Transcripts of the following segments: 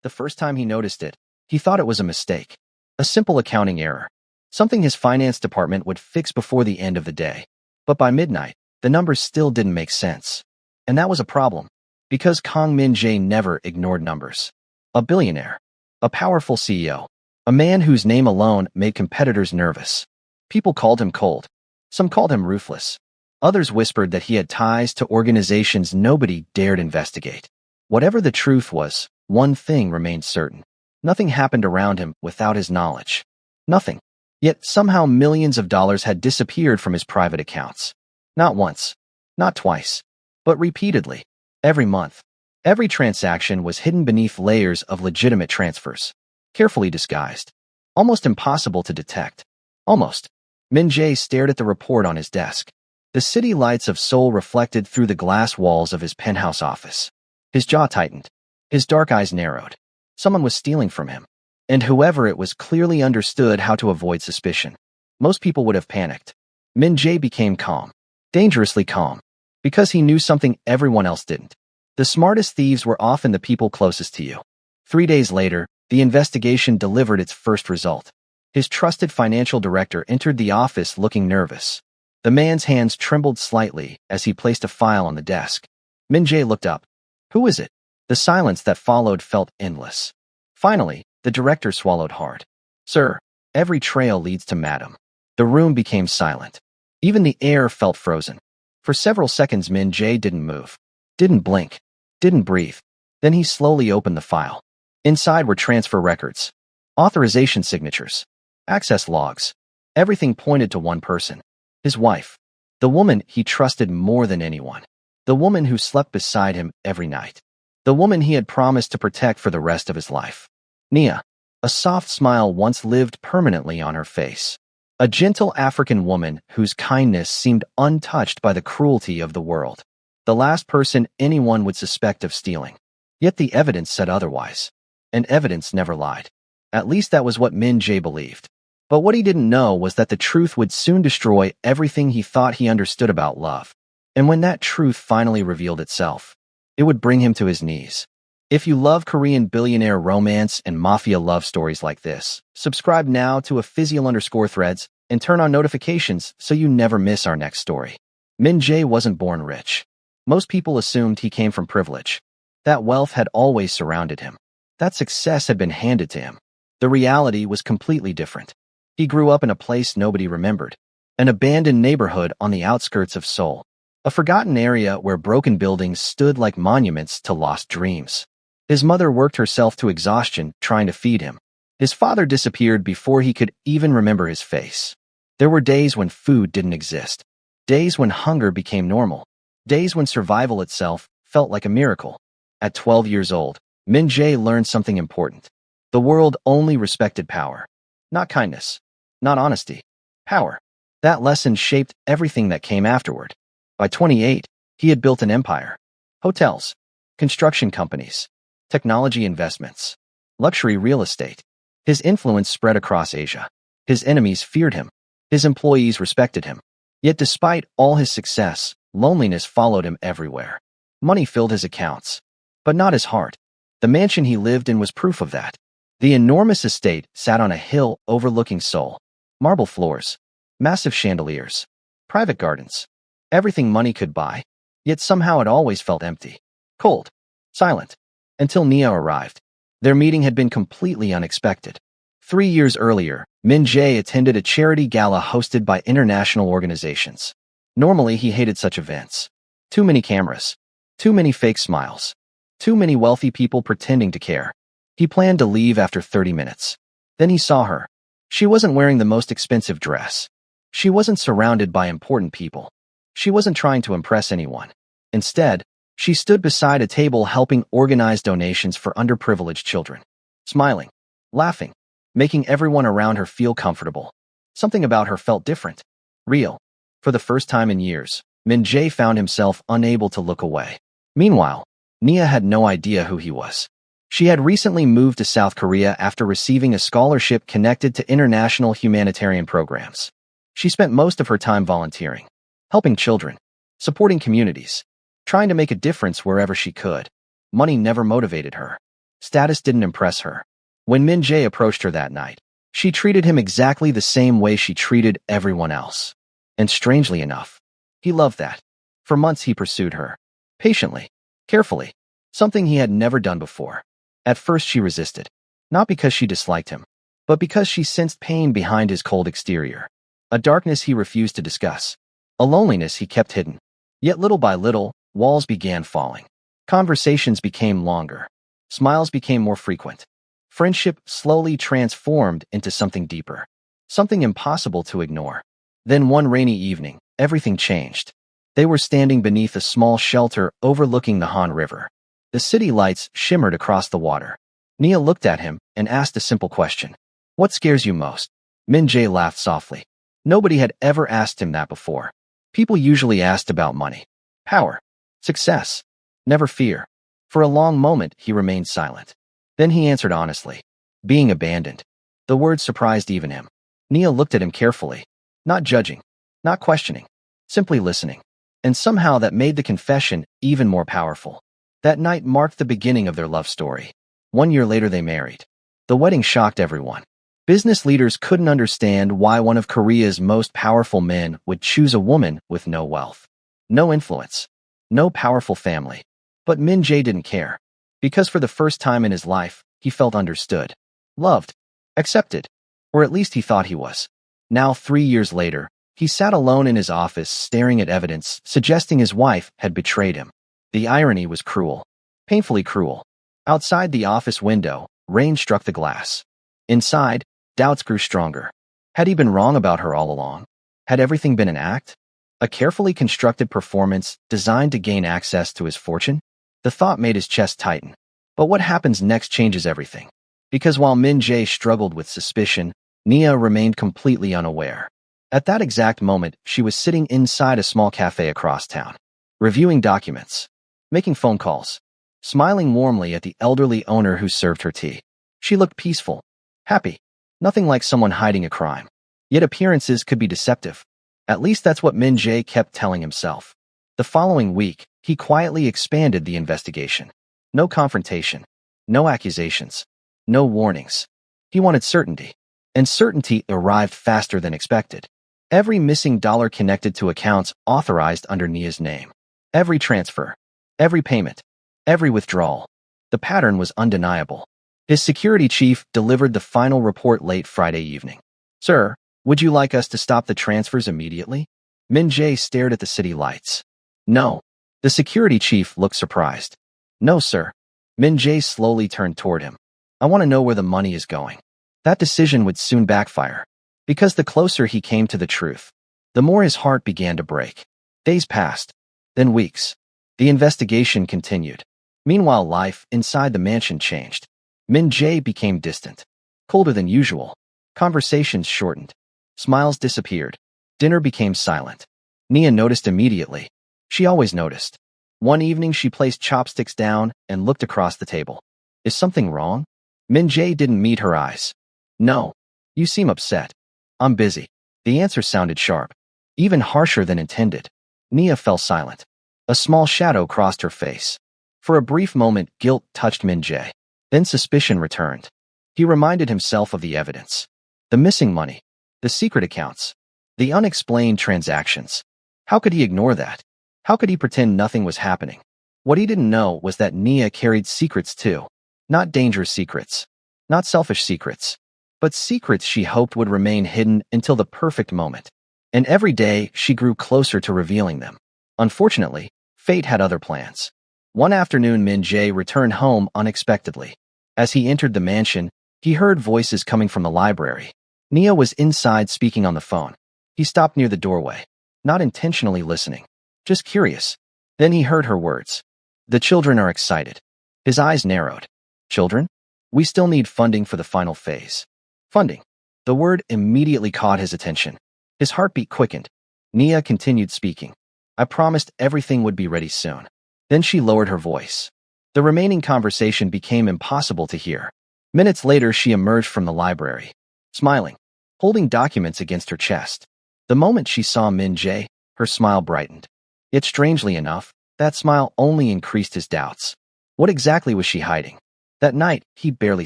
The first time he noticed it, he thought it was a mistake. A simple accounting error. Something his finance department would fix before the end of the day. But by midnight, the numbers still didn't make sense. And that was a problem. Because Kang Min-jae never ignored numbers. A billionaire. A powerful CEO. A man whose name alone made competitors nervous. People called him cold. Some called him ruthless. Others whispered that he had ties to organizations nobody dared investigate. Whatever the truth was, one thing remained certain. Nothing happened around him without his knowledge. Nothing. Yet somehow millions of dollars had disappeared from his private accounts. Not once. Not twice. But repeatedly. Every month. Every transaction was hidden beneath layers of legitimate transfers. Carefully disguised. Almost impossible to detect. Almost. Min-jae stared at the report on his desk. The city lights of Seoul reflected through the glass walls of his penthouse office. His jaw tightened. His dark eyes narrowed. Someone was stealing from him. And whoever it was clearly understood how to avoid suspicion. Most people would have panicked. Min-jae became calm. Dangerously calm. Because he knew something everyone else didn't. The smartest thieves were often the people closest to you. 3 days later, the investigation delivered its first result. His trusted financial director entered the office looking nervous. The man's hands trembled slightly as he placed a file on the desk. Min-jae looked up. Who is it? The silence that followed felt endless. Finally, the director swallowed hard. Sir, every trail leads to Madam. The room became silent. Even the air felt frozen. For several seconds Min-jae didn't move. Didn't blink. Didn't breathe. Then he slowly opened the file. Inside were transfer records. Authorization signatures. Access logs. Everything pointed to one person. His wife. The woman he trusted more than anyone. The woman who slept beside him every night. The woman he had promised to protect for the rest of his life. Nia. A soft smile once lived permanently on her face. A gentle African woman whose kindness seemed untouched by the cruelty of the world. The last person anyone would suspect of stealing. Yet the evidence said otherwise. And evidence never lied. At least that was what Min-jae believed. But what he didn't know was that the truth would soon destroy everything he thought he understood about love. And when that truth finally revealed itself, it would bring him to his knees. If you love Korean billionaire romance and mafia love stories like this, subscribe now to @Physial_Threads and turn on notifications so you never miss our next story. Min-jae wasn't born rich. Most people assumed he came from privilege. That wealth had always surrounded him. That success had been handed to him. The reality was completely different. He grew up in a place nobody remembered. An abandoned neighborhood on the outskirts of Seoul. A forgotten area where broken buildings stood like monuments to lost dreams. His mother worked herself to exhaustion trying to feed him. His father disappeared before he could even remember his face. There were days when food didn't exist. Days when hunger became normal. Days when survival itself felt like a miracle. At 12 years old, Min-jae learned something important. The world only respected power. Not kindness. Not honesty. Power. That lesson shaped everything that came afterward. By 28, he had built an empire. Hotels. Construction companies. Technology investments. Luxury real estate. His influence spread across Asia. His enemies feared him. His employees respected him. Yet despite all his success, loneliness followed him everywhere. Money filled his accounts. But not his heart. The mansion he lived in was proof of that. The enormous estate sat on a hill overlooking Seoul. Marble floors. Massive chandeliers. Private gardens. Everything money could buy. Yet somehow it always felt empty. Cold. Silent. Until Nia arrived. Their meeting had been completely unexpected. 3 years earlier, Min-jae attended a charity gala hosted by international organizations. Normally he hated such events. Too many cameras. Too many fake smiles. Too many wealthy people pretending to care. He planned to leave after 30 minutes. Then he saw her. She wasn't wearing the most expensive dress. She wasn't surrounded by important people. She wasn't trying to impress anyone. Instead, she stood beside a table helping organize donations for underprivileged children. Smiling. Laughing. Making everyone around her feel comfortable. Something about her felt different. Real. For the first time in years, Min-jae found himself unable to look away. Meanwhile, Nia had no idea who he was. She had recently moved to South Korea after receiving a scholarship connected to international humanitarian programs. She spent most of her time volunteering, helping children, supporting communities, trying to make a difference wherever she could. Money never motivated her. Status didn't impress her. When Min Jae approached her that night, she treated him exactly the same way she treated everyone else. And strangely enough, he loved that. For months he pursued her. Patiently. Carefully. Something he had never done before. At first she resisted. Not because she disliked him, but because she sensed pain behind his cold exterior. A darkness he refused to discuss. A loneliness he kept hidden. Yet little by little, walls began falling. Conversations became longer. Smiles became more frequent. Friendship slowly transformed into something deeper. Something impossible to ignore. Then one rainy evening, everything changed. They were standing beneath a small shelter overlooking the Han River. The city lights shimmered across the water. Nia looked at him and asked a simple question. What scares you most? Min Jae laughed softly. Nobody had ever asked him that before. People usually asked about money, power, success, never fear. For a long moment, he remained silent. Then he answered honestly. Being abandoned. The word surprised even him. Nia looked at him carefully. Not judging, not questioning, simply listening. And somehow that made the confession even more powerful. That night marked the beginning of their love story. 1 year later they married. The wedding shocked everyone. Business leaders couldn't understand why one of Korea's most powerful men would choose a woman with no wealth, no influence, no powerful family. But Min Jae didn't care. Because for the first time in his life, he felt understood, loved, accepted, or at least he thought he was. Now, 3 years later, he sat alone in his office staring at evidence suggesting his wife had betrayed him. The irony was cruel, painfully cruel. Outside the office window, rain struck the glass. Inside, doubts grew stronger. Had he been wrong about her all along? Had everything been an act? A carefully constructed performance designed to gain access to his fortune? The thought made his chest tighten. But what happens next changes everything. Because while Min Jae struggled with suspicion, Nia remained completely unaware. At that exact moment, she was sitting inside a small cafe across town, reviewing documents, making phone calls, smiling warmly at the elderly owner who served her tea. She looked peaceful, happy, nothing like someone hiding a crime. Yet appearances could be deceptive. At least that's what Min Jae kept telling himself. The following week, he quietly expanded the investigation. No confrontation, no accusations, no warnings. He wanted certainty, and certainty arrived faster than expected. Every missing dollar connected to accounts authorized under Nia's name. Every transfer, every payment, every withdrawal. The pattern was undeniable. His security chief delivered the final report late Friday evening. Sir, would you like us to stop the transfers immediately? Min Jae stared at the city lights. No. The security chief looked surprised. No, sir. Min Jae slowly turned toward him. I want to know where the money is going. That decision would soon backfire. Because the closer he came to the truth, the more his heart began to break. Days passed, then weeks. The investigation continued. Meanwhile, life inside the mansion changed. Min Jae became distant, colder than usual. Conversations shortened. Smiles disappeared. Dinner became silent. Nia noticed immediately. She always noticed. One evening she placed chopsticks down and looked across the table. Is something wrong? Min Jae didn't meet her eyes. No. You seem upset. I'm busy. The answer sounded sharp, even harsher than intended. Nia fell silent. A small shadow crossed her face. For a brief moment, guilt touched Min Jae. Then suspicion returned. He reminded himself of the evidence. The missing money. The secret accounts. The unexplained transactions. How could he ignore that? How could he pretend nothing was happening? What he didn't know was that Nia carried secrets too. Not dangerous secrets. Not selfish secrets. But secrets she hoped would remain hidden until the perfect moment. And every day, she grew closer to revealing them. Unfortunately, fate had other plans. One afternoon, Min Jae returned home unexpectedly. As he entered the mansion, he heard voices coming from the library. Nia was inside speaking on the phone. He stopped near the doorway, not intentionally listening, just curious. Then he heard her words. The children are excited. His eyes narrowed. Children? We still need funding for the final phase. Funding. The word immediately caught his attention. His heartbeat quickened. Nia continued speaking. I promised everything would be ready soon. Then she lowered her voice. The remaining conversation became impossible to hear. Minutes later, she emerged from the library, smiling, holding documents against her chest. The moment she saw Min Jae, her smile brightened. Yet strangely enough, that smile only increased his doubts. What exactly was she hiding? That night, he barely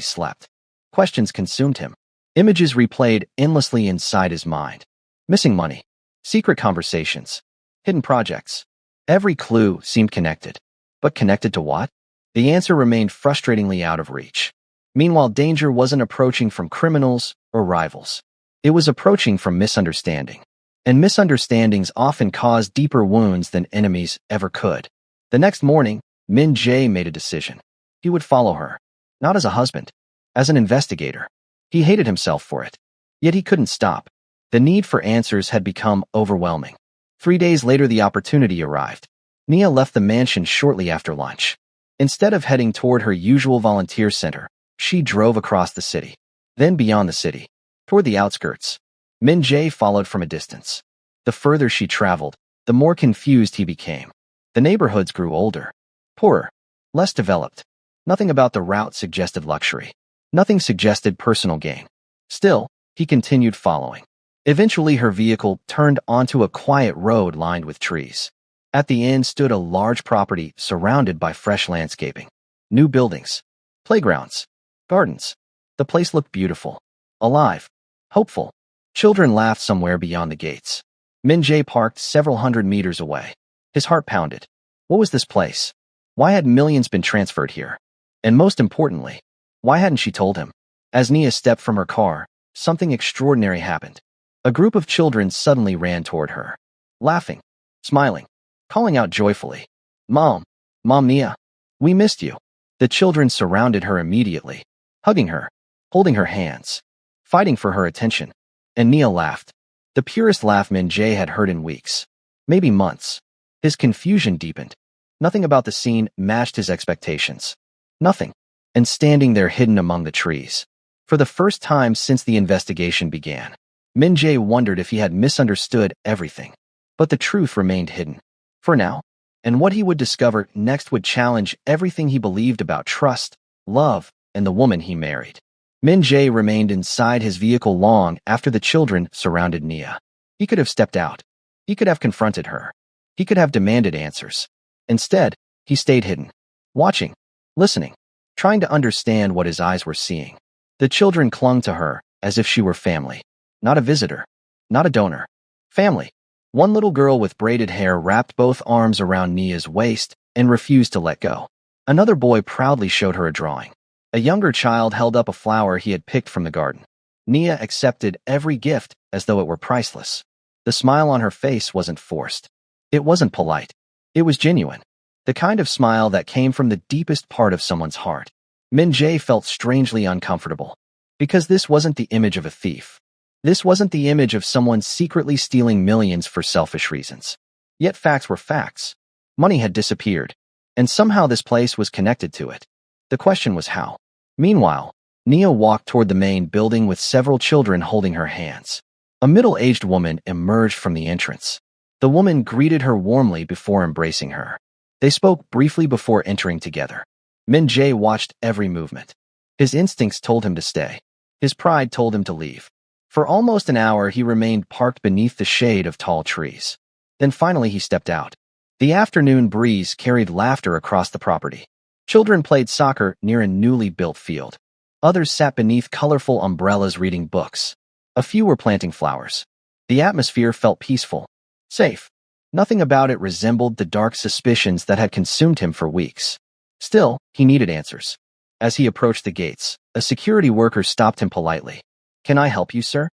slept. Questions consumed him. Images replayed endlessly inside his mind. Missing money, secret conversations, hidden projects. Every clue seemed connected. But connected to what? The answer remained frustratingly out of reach. Meanwhile, danger wasn't approaching from criminals or rivals. It was approaching from misunderstanding. And misunderstandings often cause deeper wounds than enemies ever could. The next morning, Min Jae made a decision. He would follow her. Not as a husband, as an investigator. He hated himself for it. Yet he couldn't stop. The need for answers had become overwhelming. 3 days later, the opportunity arrived. Nia left the mansion shortly after lunch. Instead of heading toward her usual volunteer center, she drove across the city. Then beyond the city, toward the outskirts. Min Jae followed from a distance. The further she traveled, the more confused he became. The neighborhoods grew older, poorer, less developed. Nothing about the route suggested luxury. Nothing suggested personal gain. Still, he continued following. Eventually, her vehicle turned onto a quiet road lined with trees. At the end stood a large property surrounded by fresh landscaping. New buildings, playgrounds, gardens. The place looked beautiful, alive, hopeful. Children laughed somewhere beyond the gates. Min Jae parked several hundred meters away. His heart pounded. What was this place? Why had millions been transferred here? And most importantly, why hadn't she told him? As Nia stepped from her car, something extraordinary happened. A group of children suddenly ran toward her, laughing, smiling, calling out joyfully, "Mom! Mom Nia! We missed you!" The children surrounded her immediately, hugging her, holding her hands, fighting for her attention. And Nia laughed. The purest laugh Min Jae had heard in weeks, maybe months. His confusion deepened. Nothing about the scene matched his expectations. Nothing. And standing there hidden among the trees, for the first time since the investigation began, Min Jae wondered if he had misunderstood everything. But the truth remained hidden. For now. And what he would discover next would challenge everything he believed about trust, love, and the woman he married. Min Jae remained inside his vehicle long after the children surrounded Nia. He could have stepped out. He could have confronted her. He could have demanded answers. Instead, he stayed hidden, watching, listening, trying to understand what his eyes were seeing. The children clung to her as if she were family. Not a visitor. Not a donor. Family. One little girl with braided hair wrapped both arms around Nia's waist and refused to let go. Another boy proudly showed her a drawing. A younger child held up a flower he had picked from the garden. Nia accepted every gift as though it were priceless. The smile on her face wasn't forced. It wasn't polite. It was genuine. The kind of smile that came from the deepest part of someone's heart. Min Jae felt strangely uncomfortable. Because this wasn't the image of a thief. This wasn't the image of someone secretly stealing millions for selfish reasons. Yet facts were facts. Money had disappeared. And somehow this place was connected to it. The question was how. Meanwhile, Nia walked toward the main building with several children holding her hands. A middle-aged woman emerged from the entrance. The woman greeted her warmly before embracing her. They spoke briefly before entering together. Min Jae watched every movement. His instincts told him to stay. His pride told him to leave. For almost an hour, he remained parked beneath the shade of tall trees. Then finally he stepped out. The afternoon breeze carried laughter across the property. Children played soccer near a newly built field. Others sat beneath colorful umbrellas reading books. A few were planting flowers. The atmosphere felt peaceful, safe. Nothing about it resembled the dark suspicions that had consumed him for weeks. Still, he needed answers. As he approached the gates, a security worker stopped him politely. "Can I help you, sir?"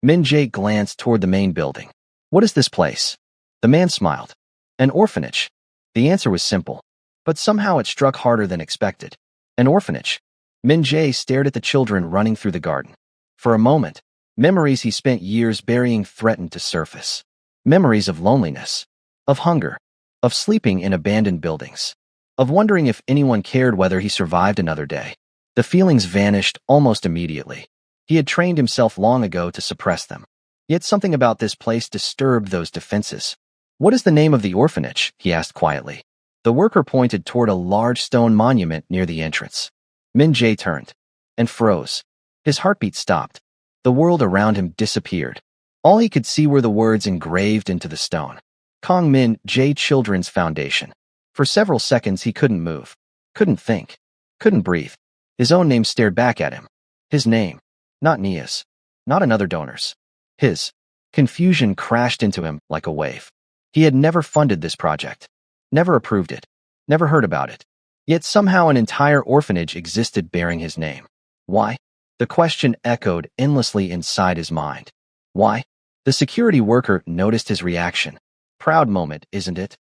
Min Jae glanced toward the main building. "What is this place?" The man smiled. "An orphanage." The answer was simple, but somehow it struck harder than expected. An orphanage. Min Jae stared at the children running through the garden. For a moment, memories he spent years burying threatened to surface. Memories of loneliness, of hunger, of sleeping in abandoned buildings, of wondering if anyone cared whether he survived another day. The feelings vanished almost immediately. He had trained himself long ago to suppress them. Yet something about this place disturbed those defenses. "What is the name of the orphanage?" he asked quietly. The worker pointed toward a large stone monument near the entrance. Min Jae turned and froze. His heartbeat stopped. The world around him disappeared. All he could see were the words engraved into the stone. Kong Min Jae Children's Foundation. For several seconds he couldn't move, couldn't think, couldn't breathe. His own name stared back at him. His name. Not Nia's. Not another donor's. His. Confusion crashed into him like a wave. He had never funded this project. Never approved it. Never heard about it. Yet somehow an entire orphanage existed bearing his name. Why? The question echoed endlessly inside his mind. Why? The security worker noticed his reaction. Proud moment, isn't it?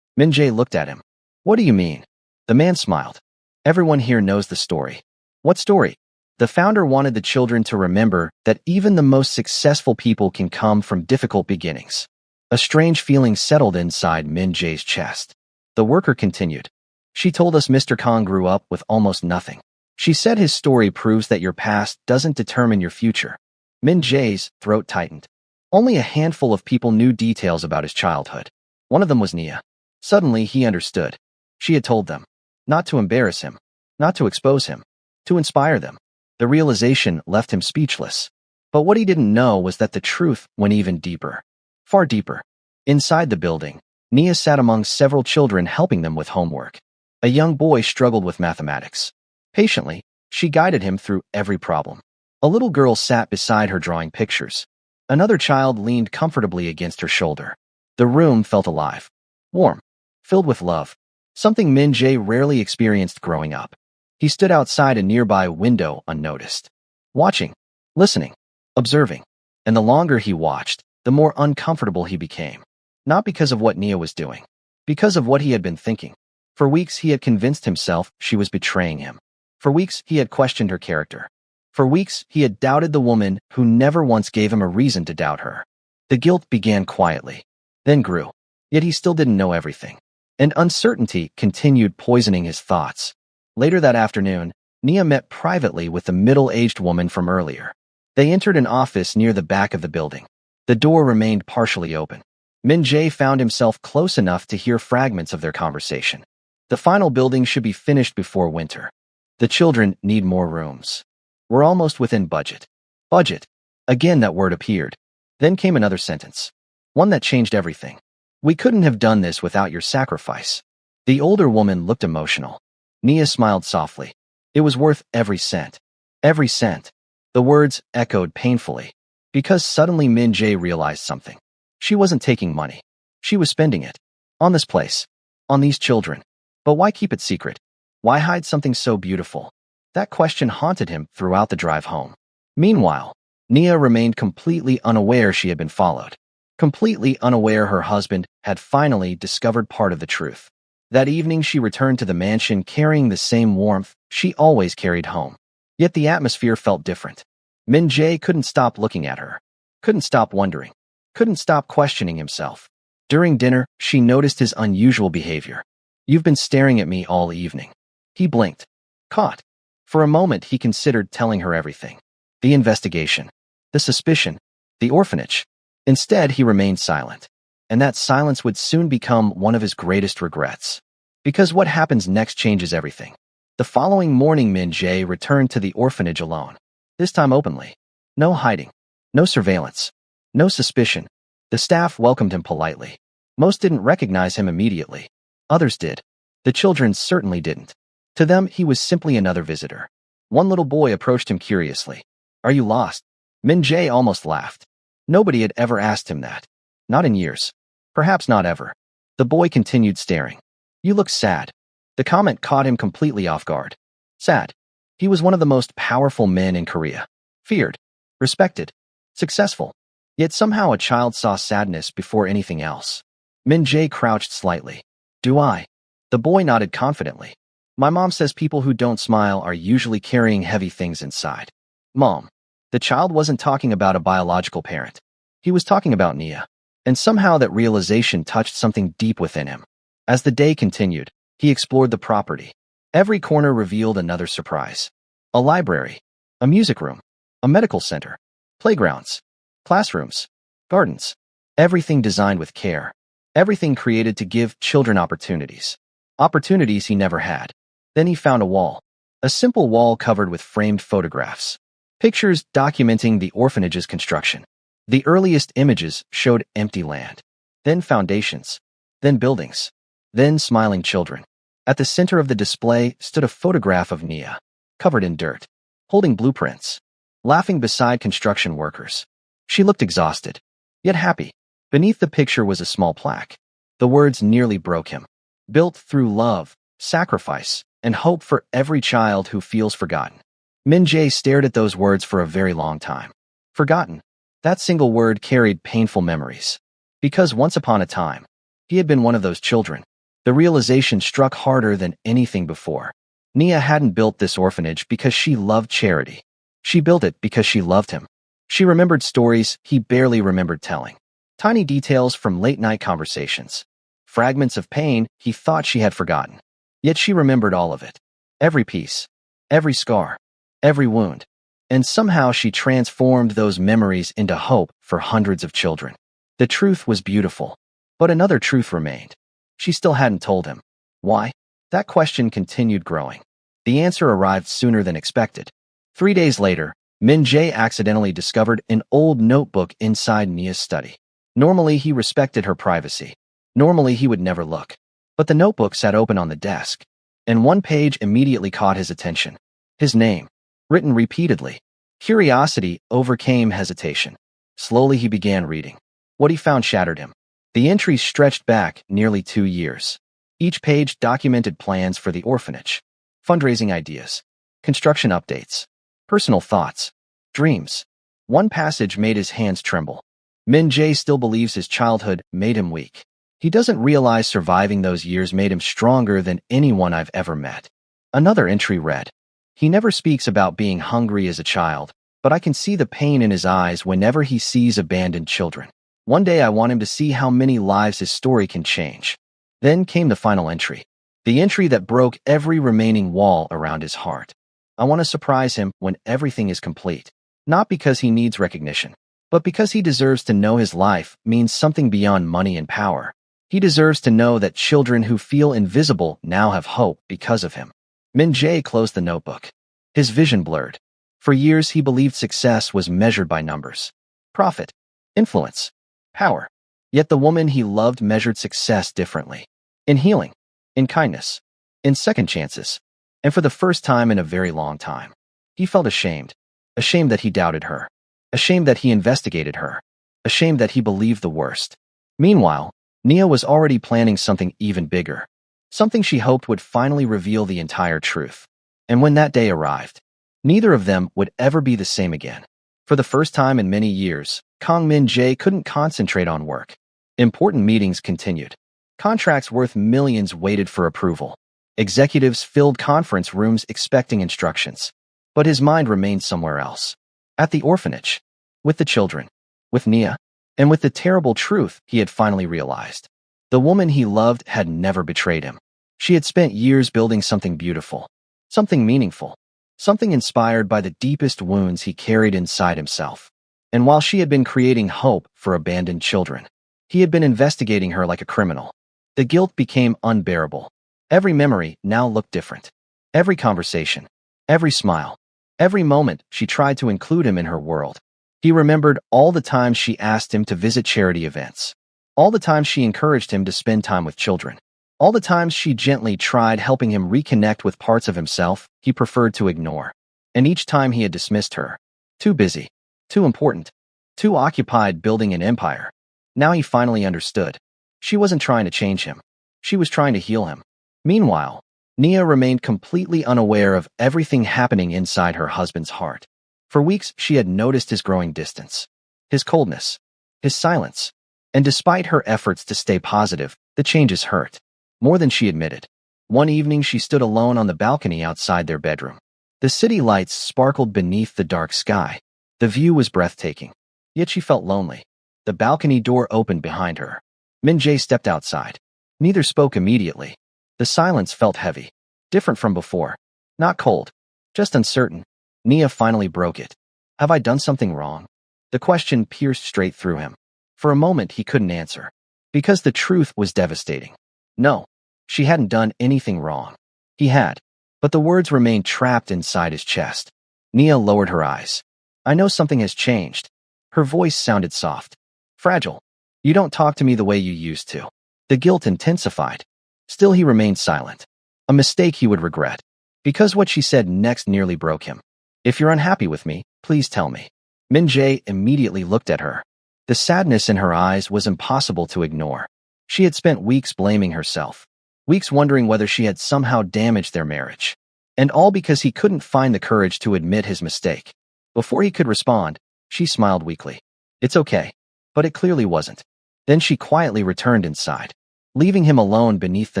Min-jae looked at him. What do you mean? The man smiled. Everyone here knows the story. What story? The founder wanted the children to remember that even the most successful people can come from difficult beginnings. A strange feeling settled inside Min-jae's chest. The worker continued. She told us Mr. Kong grew up with almost nothing. She said his story proves that your past doesn't determine your future. Min-jae's throat tightened. Only a handful of people knew details about his childhood. One of them was Nia. Suddenly he understood. She had told them. Not to embarrass him. Not to expose him. To inspire them. The realization left him speechless. But what he didn't know was that the truth went even deeper. Far deeper. Inside the building, Nia sat among several children helping them with homework. A young boy struggled with mathematics. Patiently, she guided him through every problem. A little girl sat beside her drawing pictures. Another child leaned comfortably against her shoulder. The room felt alive. Warm. Filled with love. Something Min-jae rarely experienced growing up. He stood outside a nearby window unnoticed. Watching. Listening. Observing. And the longer he watched, the more uncomfortable he became. Not because of what Nia was doing. Because of what he had been thinking. For weeks he had convinced himself she was betraying him. For weeks he had questioned her character. For weeks he had doubted the woman who never once gave him a reason to doubt her. The guilt began quietly. Then grew. Yet he still didn't know everything. And uncertainty continued poisoning his thoughts. Later that afternoon, Nia met privately with the middle-aged woman from earlier. They entered an office near the back of the building. The door remained partially open. Min-jae found himself close enough to hear fragments of their conversation. The final building should be finished before winter. The children need more rooms. We're almost within budget. Budget. Again that word appeared. Then came another sentence. One that changed everything. We couldn't have done this without your sacrifice. The older woman looked emotional. Nia smiled softly. It was worth every cent. Every cent. The words echoed painfully. Because suddenly Min-jae realized something. She wasn't taking money. She was spending it. On this place. On these children. But why keep it secret? Why hide something so beautiful? That question haunted him throughout the drive home. Meanwhile, Nia remained completely unaware she had been followed. Completely unaware her husband had finally discovered part of the truth. That evening she returned to the mansion carrying the same warmth she always carried home. Yet the atmosphere felt different. Min-jae couldn't stop looking at her. Couldn't stop wondering. Couldn't stop questioning himself. During dinner, she noticed his unusual behavior. You've been staring at me all evening. He blinked. Caught. For a moment he considered telling her everything. The investigation. The suspicion. The orphanage. Instead, he remained silent. And that silence would soon become one of his greatest regrets. Because what happens next changes everything. The following morning Min-jae returned to the orphanage alone. This time openly. No hiding. No surveillance. No suspicion. The staff welcomed him politely. Most didn't recognize him immediately. Others did. The children certainly didn't. To them, he was simply another visitor. One little boy approached him curiously. Are you lost? Min-jae almost laughed. Nobody had ever asked him that. Not in years. Perhaps not ever. The boy continued staring. You look sad. The comment caught him completely off guard. Sad. He was one of the most powerful men in Korea. Feared. Respected. Successful. Yet somehow a child saw sadness before anything else. Min-jae crouched slightly. Do I? The boy nodded confidently. My mom says people who don't smile are usually carrying heavy things inside. Mom. The child wasn't talking about a biological parent. He was talking about Nia. And somehow that realization touched something deep within him. As the day continued, he explored the property. Every corner revealed another surprise. A library. A music room. A medical center. Playgrounds. Classrooms. Gardens. Everything designed with care. Everything created to give children opportunities. Opportunities he never had. Then he found a wall. A simple wall covered with framed photographs. Pictures documenting the orphanage's construction. The earliest images showed empty land. Then foundations. Then buildings. Then smiling children. At the center of the display stood a photograph of Nia. covered in dirt, holding blueprints, laughing beside construction workers. She looked exhausted, yet happy. Beneath the picture was a small plaque. The words nearly broke him. Built through love, sacrifice, and hope for every child who feels forgotten. Min Jae stared at those words for a very long time. Forgotten. That single word carried painful memories. Because once upon a time, he had been one of those children. The realization struck harder than anything before. Nia hadn't built this orphanage because she loved charity. She built it because she loved him. She remembered stories he barely remembered telling. Tiny details from late-night conversations. Fragments of pain he thought she had forgotten. Yet she remembered all of it. Every piece. Every scar. Every wound. And somehow she transformed those memories into hope for hundreds of children. The truth was beautiful. But another truth remained. She still hadn't told him. Why? That question continued growing. The answer arrived sooner than expected. 3 days later, Min Jae accidentally discovered an old notebook inside Nia's study. Normally, he respected her privacy. Normally, he would never look. But the notebook sat open on the desk, and one page immediately caught his attention. His name, written repeatedly. Curiosity overcame hesitation. Slowly, he began reading. What he found shattered him. The entries stretched back nearly 2 years. Each page documented plans for the orphanage, fundraising ideas, construction updates, personal thoughts, dreams. One passage made his hands tremble. Min Jae still believes his childhood made him weak. He doesn't realize surviving those years made him stronger than anyone I've ever met. Another entry read, he never speaks about being hungry as a child, but I can see the pain in his eyes whenever he sees abandoned children. One day I want him to see how many lives his story can change. Then came the final entry. The entry that broke every remaining wall around his heart. I want to surprise him when everything is complete. Not because he needs recognition, but because he deserves to know his life means something beyond money and power. He deserves to know that children who feel invisible now have hope because of him. Min Jae closed the notebook. His vision blurred. For years he believed success was measured by numbers. Profit. Influence. Power. Yet the woman he loved measured success differently. In healing. In kindness. In second chances. And for the first time in a very long time, he felt ashamed. Ashamed that he doubted her. Ashamed that he investigated her. Ashamed that he believed the worst. Meanwhile, Nia was already planning something even bigger. Something she hoped would finally reveal the entire truth. And when that day arrived, neither of them would ever be the same again. For the first time in many years, Kang Min Jae couldn't concentrate on work. Important meetings continued. Contracts worth millions waited for approval. Executives filled conference rooms expecting instructions. But his mind remained somewhere else. At the orphanage. With the children. With Nia. And with the terrible truth he had finally realized. The woman he loved had never betrayed him. She had spent years building something beautiful. Something meaningful. Something inspired by the deepest wounds he carried inside himself. And while she had been creating hope for abandoned children, he had been investigating her like a criminal. The guilt became unbearable. Every memory now looked different. Every conversation. Every smile. Every moment she tried to include him in her world. He remembered all the times she asked him to visit charity events. All the times she encouraged him to spend time with children. All the times she gently tried helping him reconnect with parts of himself he preferred to ignore. And each time he had dismissed her. Too busy. Too important. Too occupied building an empire. Now he finally understood. She wasn't trying to change him. She was trying to heal him. Meanwhile, Nia remained completely unaware of everything happening inside her husband's heart. For weeks, she had noticed his growing distance. His coldness. His silence. And despite her efforts to stay positive, the changes hurt. More than she admitted. One evening she stood alone on the balcony outside their bedroom. The city lights sparkled beneath the dark sky. The view was breathtaking. Yet she felt lonely. The balcony door opened behind her. Min Jae stepped outside. Neither spoke immediately. The silence felt heavy. Different from before. Not cold. Just uncertain. Nia finally broke it. Have I done something wrong? The question pierced straight through him. For a moment he couldn't answer. Because the truth was devastating. No. She hadn't done anything wrong. He had. But the words remained trapped inside his chest. Nia lowered her eyes. I know something has changed. Her voice sounded soft. Fragile. You don't talk to me the way you used to. The guilt intensified. Still he remained silent. A mistake he would regret. because what she said next nearly broke him. If you're unhappy with me, please tell me. Min Jae immediately looked at her. The sadness in her eyes was impossible to ignore. She had spent weeks blaming herself, weeks wondering whether she had somehow damaged their marriage. And all because he couldn't find the courage to admit his mistake. Before he could respond, she smiled weakly. It's okay. But it clearly wasn't. Then she quietly returned inside, leaving him alone beneath the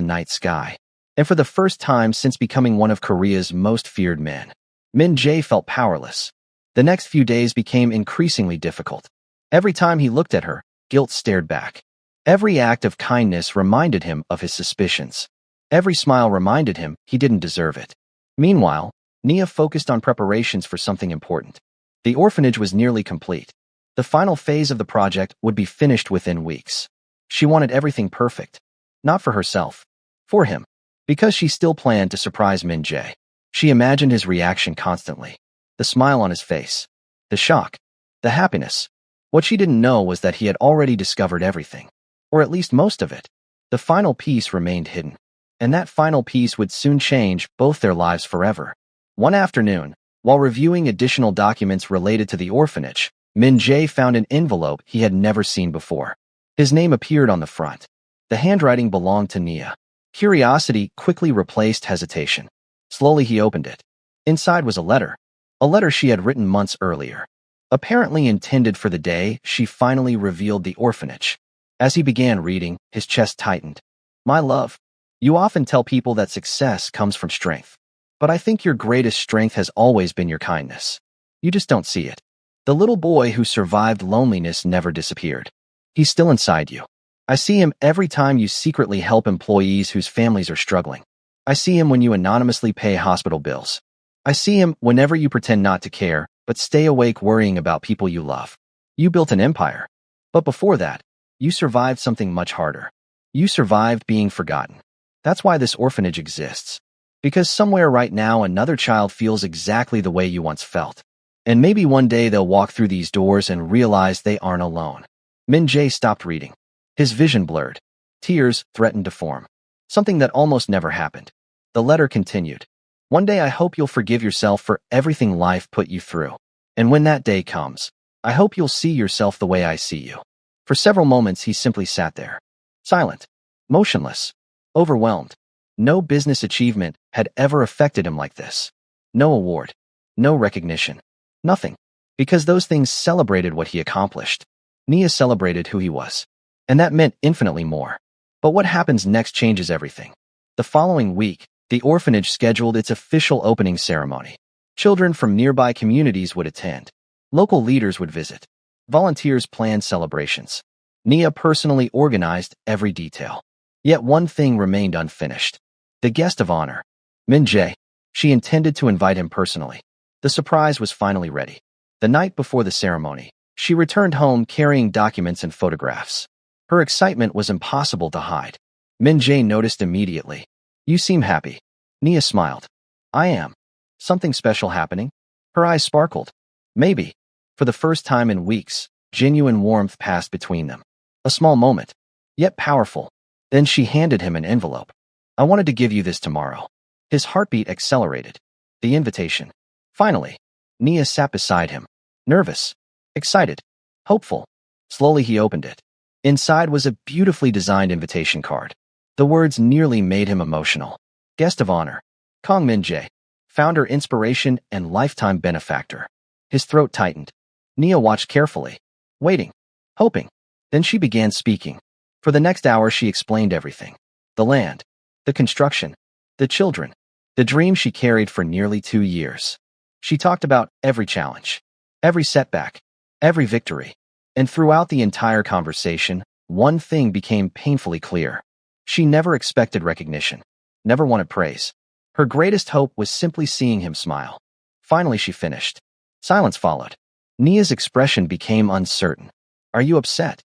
night sky. And for the first time since becoming one of Korea's most feared men, Min Jae felt powerless. The next few days became increasingly difficult. Every time he looked at her, guilt stared back. Every act of kindness reminded him of his suspicions. Every smile reminded him he didn't deserve it. Meanwhile, Nia focused on preparations for something important. The orphanage was nearly complete. The final phase of the project would be finished within weeks. She wanted everything perfect. Not for herself. For him. Because she still planned to surprise Min Jae. She imagined his reaction constantly. The smile on his face. The shock. The happiness. What she didn't know was that he had already discovered everything. Or at least most of it. The final piece remained hidden. And that final piece would soon change both their lives forever. One afternoon, while reviewing additional documents related to the orphanage, Min Jae found an envelope he had never seen before. His name appeared on the front. The handwriting belonged to Nia. Curiosity quickly replaced hesitation. Slowly he opened it. Inside was a letter she had written months earlier, apparently intended for the day she finally revealed the orphanage. As he began reading, his chest tightened. My love, you often tell people that success comes from strength. But I think your greatest strength has always been your kindness. You just don't see it. The little boy who survived loneliness never disappeared. He's still inside you. I see him every time you secretly help employees whose families are struggling. I see him when you anonymously pay hospital bills. I see him whenever you pretend not to care, but stay awake worrying about people you love. You built an empire. But before that, you survived something much harder. You survived being forgotten. That's why this orphanage exists. Because somewhere right now another child feels exactly the way you once felt. And maybe one day they'll walk through these doors and realize they aren't alone. Min Jae stopped reading. His vision blurred. Tears threatened to form. Something that almost never happened. The letter continued. One day I hope you'll forgive yourself for everything life put you through. And when that day comes, I hope you'll see yourself the way I see you. For several moments he simply sat there. Silent. Motionless. Overwhelmed. No business achievement had ever affected him like this. No award. No recognition. Nothing. Because those things celebrated what he accomplished. Nia celebrated who he was. And that meant infinitely more. But what happens next changes everything. The following week, the orphanage scheduled its official opening ceremony. Children from nearby communities would attend. Local leaders would visit. Volunteers planned celebrations. Nia personally organized every detail. Yet one thing remained unfinished. The guest of honor. Min Jae. She intended to invite him personally. The surprise was finally ready. The night before the ceremony, she returned home carrying documents and photographs. Her excitement was impossible to hide. Min Jae noticed immediately. You seem happy. Nia smiled. I am. Something special happening? Her eyes sparkled. Maybe. For the first time in weeks, genuine warmth passed between them. A small moment, yet powerful. Then she handed him an envelope. I wanted to give you this tomorrow. His heartbeat accelerated. The invitation. Finally, Nia sat beside him. Nervous. Excited. Hopeful. Slowly he opened it. Inside was a beautifully designed invitation card. The words nearly made him emotional. Guest of honor. Kang Min Jae. Founder, inspiration, and lifetime benefactor. His throat tightened. Nia watched carefully. Waiting. Hoping. Then she began speaking. For the next hour she explained everything. The land. The construction. The children. The dream she carried for nearly 2 years. She talked about every challenge. Every setback. Every victory. And throughout the entire conversation, one thing became painfully clear. She never expected recognition. Never wanted praise. Her greatest hope was simply seeing him smile. Finally she finished. Silence followed. Nia's expression became uncertain. Are you upset?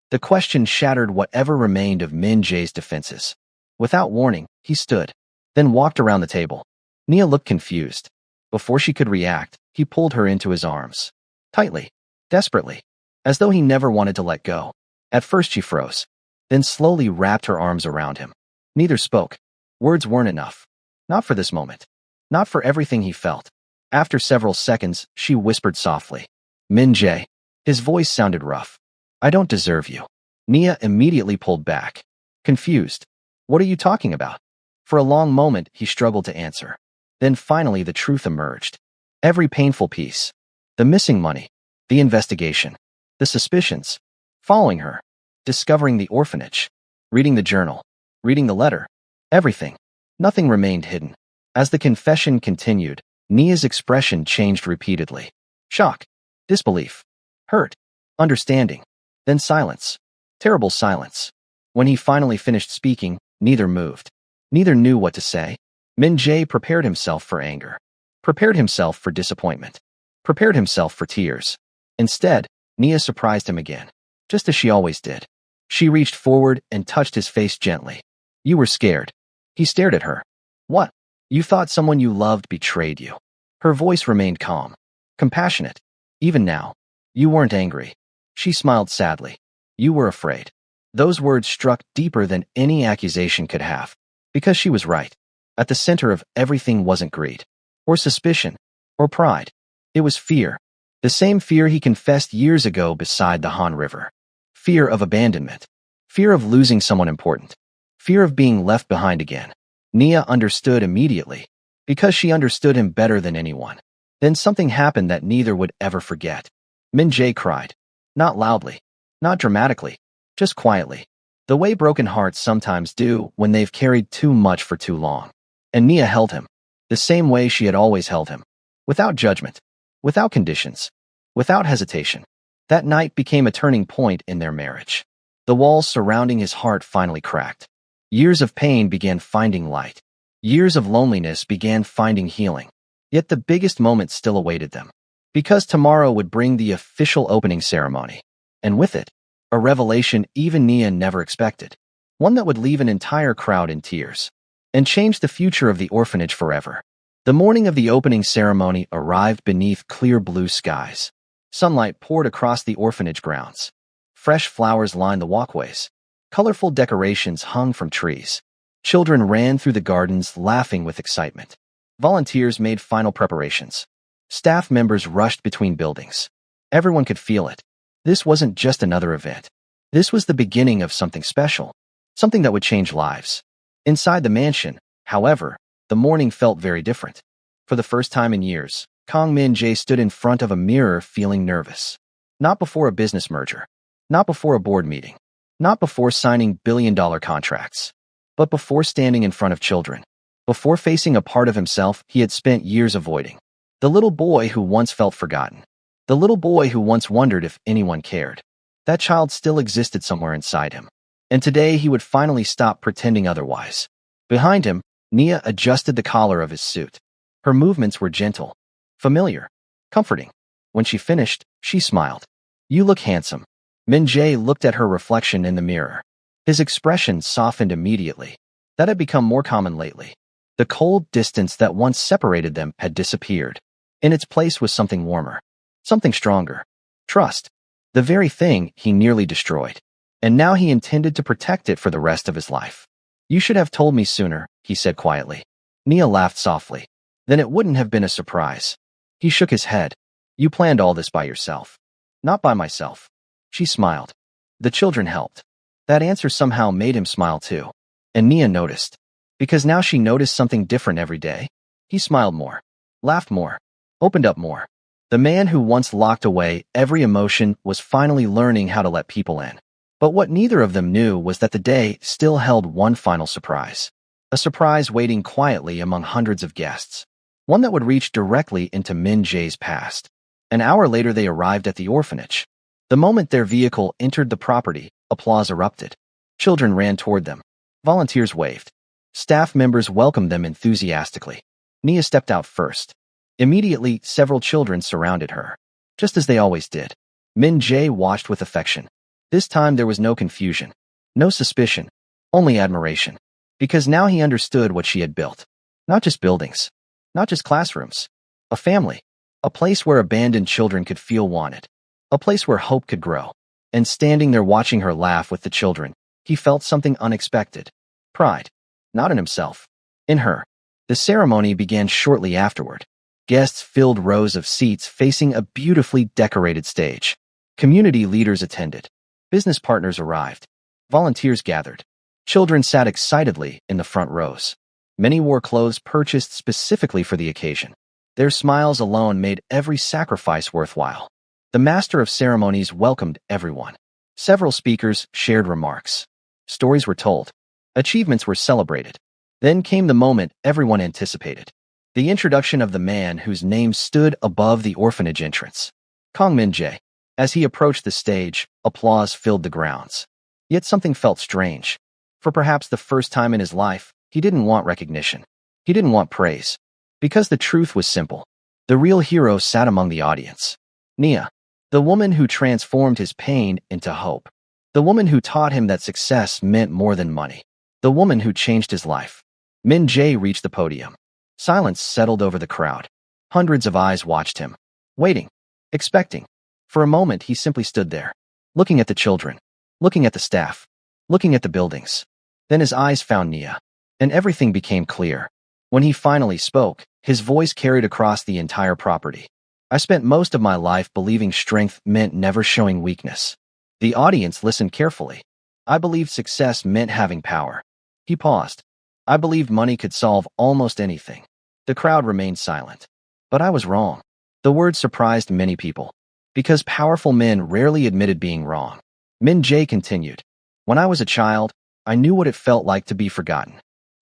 The question shattered whatever remained of Min Jae's defenses. Without warning, he stood, then walked around the table. Nia looked confused. Before she could react, he pulled her into his arms. Tightly. Desperately. As though he never wanted to let go. At first she froze. Then slowly wrapped her arms around him. Neither spoke. Words weren't enough. Not for this moment. Not for everything he felt. After several seconds, she whispered softly, Min Jae. His voice sounded rough. I don't deserve you. Nia immediately pulled back, confused. What are you talking about? For a long moment, he struggled to answer. Then finally the truth emerged. Every painful piece. The missing money. The investigation. The suspicions. Following her. Discovering the orphanage. Reading the journal. Reading the letter. Everything. Nothing remained hidden. As the confession continued, Nia's expression changed repeatedly. Shock. Disbelief. Hurt. Understanding. Then silence. Terrible silence. When he finally finished speaking, neither moved. Neither knew what to say. Min Jae prepared himself for anger. Prepared himself for disappointment. Prepared himself for tears. Instead, Nia surprised him again, just as she always did. She reached forward and touched his face gently. You were scared. He stared at her. What? You thought someone you loved betrayed you. Her voice remained calm, compassionate. Even now, you weren't angry. She smiled sadly. You were afraid. Those words struck deeper than any accusation could have. Because she was right. At the center of everything wasn't greed, or suspicion, or pride. It was fear. The same fear he confessed years ago beside the Han River. Fear of abandonment. Fear of losing someone important. Fear of being left behind again. Nia understood immediately, because she understood him better than anyone. Then something happened that neither would ever forget. Min Jae cried. Not loudly. Not dramatically. Just quietly. The way broken hearts sometimes do when they've carried too much for too long. And Nia held him. The same way she had always held him. Without judgment. Without conditions. Without hesitation. That night became a turning point in their marriage. The walls surrounding his heart finally cracked. Years of pain began finding light. Years of loneliness began finding healing. Yet the biggest moment still awaited them. Because tomorrow would bring the official opening ceremony. And with it, a revelation even Nia never expected. One that would leave an entire crowd in tears. And change the future of the orphanage forever. The morning of the opening ceremony arrived beneath clear blue skies. Sunlight poured across the orphanage grounds. Fresh flowers lined the walkways. Colorful decorations hung from trees. Children ran through the gardens laughing with excitement. Volunteers made final preparations. Staff members rushed between buildings. Everyone could feel it. This wasn't just another event. This was the beginning of something special. Something that would change lives. Inside the mansion, however, the morning felt very different. For the first time in years, Kang Min Jae stood in front of a mirror feeling nervous. Not before a business merger. Not before a board meeting. Not before signing billion-dollar contracts. But before standing in front of children. Before facing a part of himself he had spent years avoiding. The little boy who once felt forgotten. The little boy who once wondered if anyone cared. That child still existed somewhere inside him. And today he would finally stop pretending otherwise. Behind him, Nia adjusted the collar of his suit. Her movements were gentle, familiar, comforting. When she finished, she smiled. You look handsome. Min Jae looked at her reflection in the mirror. His expression softened immediately. That had become more common lately. The cold distance that once separated them had disappeared. In its place was something warmer. Something stronger. Trust. The very thing he nearly destroyed. And now he intended to protect it for the rest of his life. You should have told me sooner, he said quietly. Nia laughed softly. Then it wouldn't have been a surprise. He shook his head. You planned all this by yourself. Not by myself. She smiled. The children helped. That answer somehow made him smile too. And Nia noticed. Because now she noticed something different every day. He smiled more. Laughed more. Opened up more. The man who once locked away every emotion was finally learning how to let people in. But what neither of them knew was that the day still held one final surprise. A surprise waiting quietly among hundreds of guests. One that would reach directly into Min Jae's past. An hour later they arrived at the orphanage. The moment their vehicle entered the property, applause erupted. Children ran toward them. Volunteers waved. Staff members welcomed them enthusiastically. Nia stepped out first. Immediately, several children surrounded her. Just as they always did. Min Jae watched with affection. This time there was no confusion. No suspicion. Only admiration. Because now he understood what she had built. Not just buildings. Not just classrooms. A family. A place where abandoned children could feel wanted. A place where hope could grow. And standing there watching her laugh with the children, he felt something unexpected. Pride. Not in himself. In her. The ceremony began shortly afterward. Guests filled rows of seats facing a beautifully decorated stage. Community leaders attended. Business partners arrived. Volunteers gathered. Children sat excitedly in the front rows. Many wore clothes purchased specifically for the occasion. Their smiles alone made every sacrifice worthwhile. The master of ceremonies welcomed everyone. Several speakers shared remarks. Stories were told. Achievements were celebrated. Then came the moment everyone anticipated. The introduction of the man whose name stood above the orphanage entrance. Kong Min-jae. As he approached the stage, applause filled the grounds. Yet something felt strange. For perhaps the first time in his life, he didn't want recognition. He didn't want praise. Because the truth was simple. The real hero sat among the audience. Nia. The woman who transformed his pain into hope. The woman who taught him that success meant more than money. The woman who changed his life. Min-jae reached the podium. Silence settled over the crowd. Hundreds of eyes watched him. Waiting. Expecting. For a moment he simply stood there. Looking at the children. Looking at the staff. Looking at the buildings. Then his eyes found Nia. And everything became clear. When he finally spoke, his voice carried across the entire property. I spent most of my life believing strength meant never showing weakness. The audience listened carefully. I believed success meant having power. He paused. I believed money could solve almost anything. The crowd remained silent. But I was wrong. The word surprised many people. Because powerful men rarely admitted being wrong. Min-jae continued. When I was a child, I knew what it felt like to be forgotten.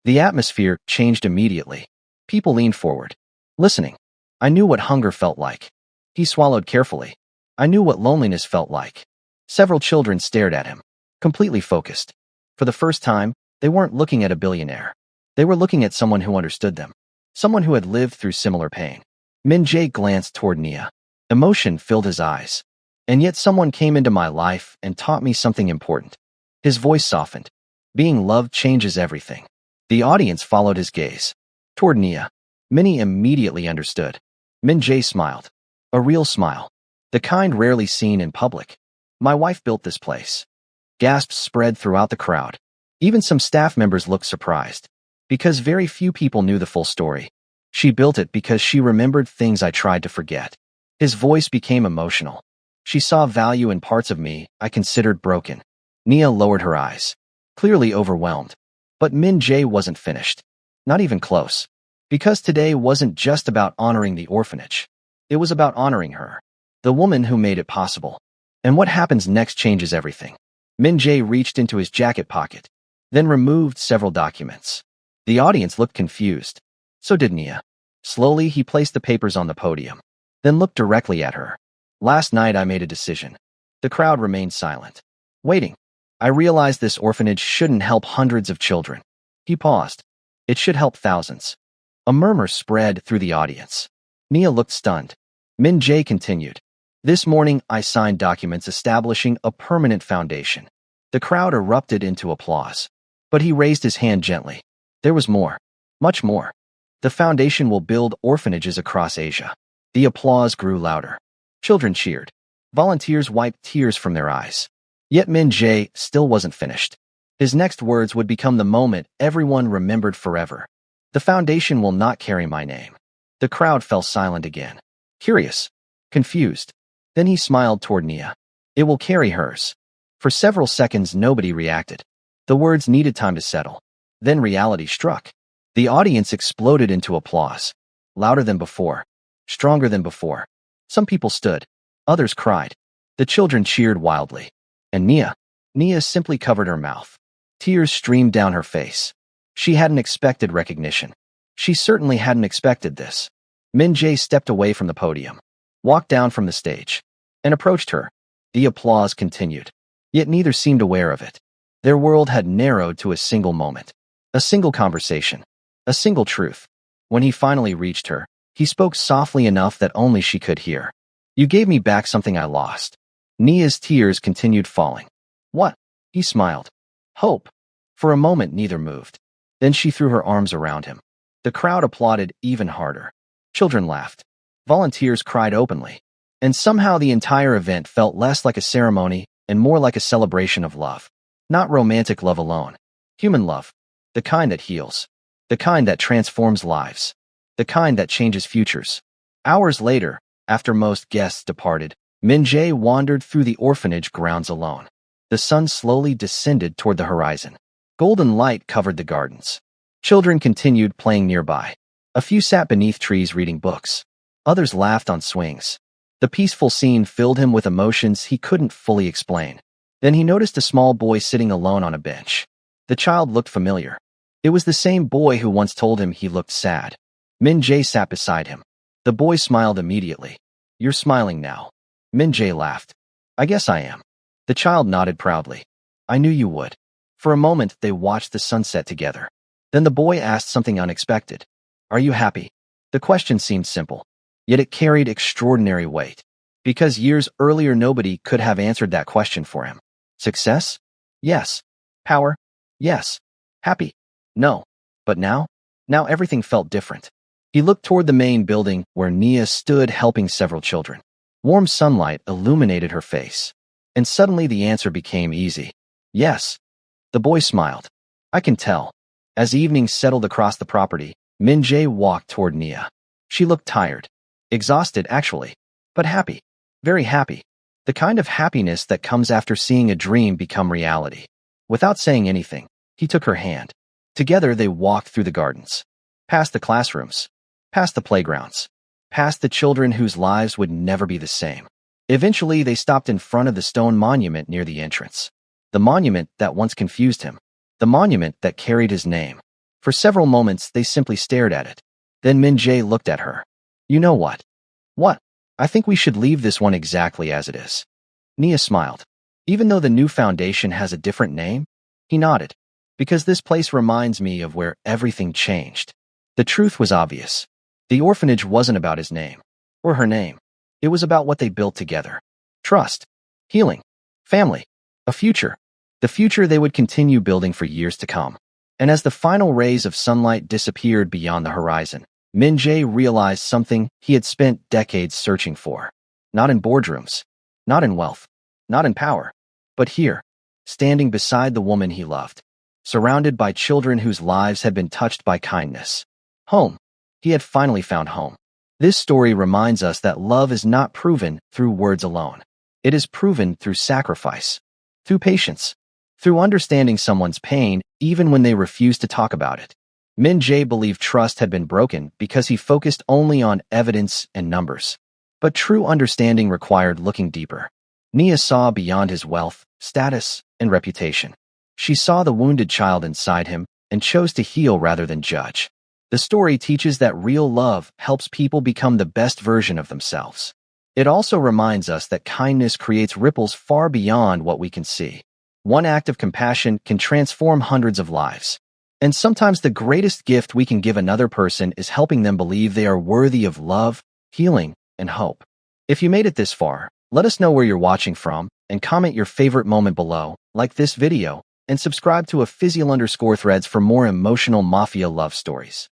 The atmosphere changed immediately. People leaned forward. Listening. I knew what hunger felt like. He swallowed carefully. I knew what loneliness felt like. Several children stared at him. Completely focused. For the first time, they weren't looking at a billionaire. They were looking at someone who understood them. Someone who had lived through similar pain. Min-jae glanced toward Nia. Emotion filled his eyes. And yet someone came into my life and taught me something important. His voice softened. Being loved changes everything. The audience followed his gaze. Toward Nia. Many immediately understood. Min-jae smiled. A real smile. The kind rarely seen in public. My wife built this place. Gasps spread throughout the crowd. Even some staff members looked surprised. Because very few people knew the full story. She built it because she remembered things I tried to forget. His voice became emotional. She saw value in parts of me I considered broken. Nia lowered her eyes. Clearly overwhelmed. But Min-jae wasn't finished. Not even close. Because today wasn't just about honoring the orphanage. It was about honoring her. The woman who made it possible. And what happens next changes everything. Min-jae reached into his jacket pocket. Then removed several documents. The audience looked confused. So did Nia. Slowly he placed the papers on the podium. Then looked directly at her. Last night I made a decision. The crowd remained silent. Waiting. I realized this orphanage shouldn't help hundreds of children. He paused. It should help thousands. A murmur spread through the audience. Nia looked stunned. Min-jae continued. This morning I signed documents establishing a permanent foundation. The crowd erupted into applause. But he raised his hand gently. There was more. Much more. The foundation will build orphanages across Asia. The applause grew louder. Children cheered. Volunteers wiped tears from their eyes. Yet Min-jae still wasn't finished. His next words would become the moment everyone remembered forever. The foundation will not carry my name. The crowd fell silent again. Curious. Confused. Then he smiled toward Nia. It will carry hers. For several seconds nobody reacted. The words needed time to settle. Then reality struck. The audience exploded into applause. Louder than before. Stronger than before. Some people stood. Others cried. The children cheered wildly. And Nia simply covered her mouth. Tears streamed down her face. She hadn't expected recognition. She certainly hadn't expected this. Min-jae stepped away from the podium, walked down from the stage, and approached her. The applause continued. Yet neither seemed aware of it. Their world had narrowed to a single moment. A single conversation. A single truth. When he finally reached her, he spoke softly enough that only she could hear. You gave me back something I lost. Nia's tears continued falling. What? He smiled. Hope. For a moment neither moved. Then she threw her arms around him. The crowd applauded even harder. Children laughed. Volunteers cried openly. And somehow the entire event felt less like a ceremony and more like a celebration of love. Not romantic love alone. Human love. The kind that heals. The kind that transforms lives. The kind that changes futures. Hours later, after most guests departed, Min-jae wandered through the orphanage grounds alone. The sun slowly descended toward the horizon. Golden light covered the gardens. Children continued playing nearby. A few sat beneath trees reading books. Others laughed on swings. The peaceful scene filled him with emotions he couldn't fully explain. Then he noticed a small boy sitting alone on a bench. The child looked familiar. It was the same boy who once told him he looked sad. Min-jae sat beside him. The boy smiled immediately. "You're smiling now." Min-jae laughed. "I guess I am." The child nodded proudly. "I knew you would." For a moment, they watched the sunset together. Then the boy asked something unexpected. "Are you happy?" The question seemed simple, yet it carried extraordinary weight. Because years earlier nobody could have answered that question for him. Success? Yes. Power? Yes. Happy? No. But now? Now everything felt different. He looked toward the main building where Nia stood helping several children. Warm sunlight illuminated her face. And suddenly the answer became easy. Yes. The boy smiled. "I can tell." As evening settled across the property, Min-jae walked toward Nia. She looked tired. Exhausted, actually. But happy. Very happy. The kind of happiness that comes after seeing a dream become reality. Without saying anything, he took her hand. Together they walked through the gardens. Past the classrooms. Past the playgrounds. Past the children whose lives would never be the same. Eventually they stopped in front of the stone monument near the entrance. The monument that once confused him. The monument that carried his name. For several moments they simply stared at it. Then Min-jae looked at her. "You know what?" "What?" "I think we should leave this one exactly as it is." Nia smiled. "Even though the new foundation has a different name?" He nodded. "Because this place reminds me of where everything changed." The truth was obvious. The orphanage wasn't about his name. Or her name. It was about what they built together. Trust. Healing. Family. A future. The future they would continue building for years to come. And as the final rays of sunlight disappeared beyond the horizon, Min-jae realized something he had spent decades searching for. Not in boardrooms. Not in wealth. Not in power. But here, standing beside the woman he loved. Surrounded by children whose lives had been touched by kindness. Home. He had finally found home. This story reminds us that love is not proven through words alone. It is proven through sacrifice. Through patience. Through understanding someone's pain, even when they refuse to talk about it. Min-jae believed trust had been broken because he focused only on evidence and numbers. But true understanding required looking deeper. Nia saw beyond his wealth, status, and reputation. She saw the wounded child inside him and chose to heal rather than judge. The story teaches that real love helps people become the best version of themselves. It also reminds us that kindness creates ripples far beyond what we can see. One act of compassion can transform hundreds of lives. And sometimes the greatest gift we can give another person is helping them believe they are worthy of love, healing, and hope. If you made it this far, let us know where you're watching from and comment your favorite moment below, like this video, and subscribe to _Threads for more emotional Mafia love stories.